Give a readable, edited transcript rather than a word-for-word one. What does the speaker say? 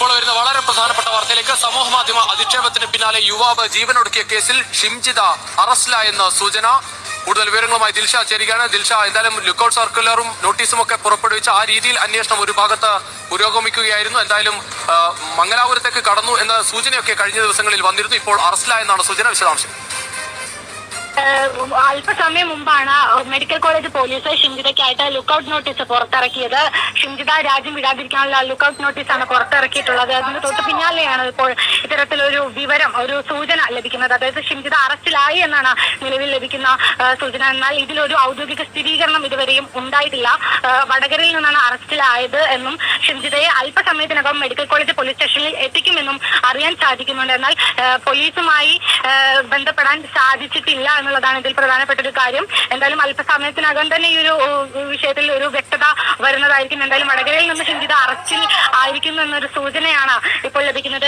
ഇപ്പോൾ വരുന്ന വളരെ പ്രധാനപ്പെട്ട വാർത്തയിലേക്ക്. സമൂഹ മാധ്യമ അധിക്ഷേപത്തിന് പിന്നാലെ യുവാവ് ജീവനൊടുക്കിയ കേസിൽ ഷിംജിത അറസ്റ്റിലായെന്ന് സൂചന. കൂടുതൽ വിവരങ്ങളുമായി ദിൽഷ ചേരുകയാണ്. ദിൽഷ, എന്തായാലും ലുക്കൌട്ട് സർക്കുലറും നോട്ടീസും ഒക്കെ പുറപ്പെടുവിച്ച് ആ രീതിയിൽ അന്വേഷണം ഒരു ഭാഗത്ത് പുരോഗമിക്കുകയായിരുന്നു. എന്തായാലും മംഗലാപുരത്തേക്ക് കടന്നു എന്ന സൂചനയൊക്കെ കഴിഞ്ഞ ദിവസങ്ങളിൽ വന്നിരുന്നു. ഇപ്പോൾ അറസ്റ്റിലായെന്നാണ് സൂചന. വിശദാംശം. അല്പസമയം മുമ്പാണ് മെഡിക്കൽ കോളേജ് പോലീസ് ഷിംജിതയ്ക്കായിട്ട് ലുക്കൌട്ട് നോട്ടീസ് പുറത്തിറക്കിയത്. ഷിംജിത രാജ്യം വിടാതിരിക്കാനുള്ള ലുക്കൌട്ട് നോട്ടീസാണ് പുറത്തിറക്കിയിട്ടുള്ളത്. അതിന് തൊട്ട് പിന്നാലെയാണ് ഇപ്പോൾ ഇത്തരത്തിലൊരു വിവരം, ഒരു സൂചന ലഭിക്കുന്നത്. അതായത് ഷിംജിത അറസ്റ്റിലായി എന്നാണ് നിലവിൽ ലഭിക്കുന്ന സൂചന. എന്നാൽ ഇതിലൊരു ഔദ്യോഗിക സ്ഥിരീകരണം ഇതുവരെയും ഉണ്ടായിട്ടില്ല. വടകരയിൽ നിന്നാണ് അറസ്റ്റിലായത് എന്നും ഷിംജിതയെ അല്പസമയത്തിനകം മെഡിക്കൽ കോളേജ് പോലീസ് സ്റ്റേഷനിൽ എത്തിക്കുമെന്നും അറിയാൻ സാധിക്കുന്നുണ്ട്. എന്നാൽ പോലീസുമായി ബന്ധപ്പെടാൻ സാധിച്ചിട്ടില്ല എന്നുള്ളതാണ് ഇതിൽ പ്രധാനപ്പെട്ട ഒരു കാര്യം. എന്തായാലും അല്പസമയത്തിനകം തന്നെ ഈ ഒരു വിഷയത്തിൽ ഒരു വ്യക്തത വരുന്നതായിരിക്കും. എന്തായാലും വടകരയിൽ നിന്ന് ഷിംജിത അറസ്റ്റിൽ ആയിരിക്കുന്നു എന്നൊരു സൂചനയാണ് ഇപ്പോൾ ലഭിക്കുന്നത്.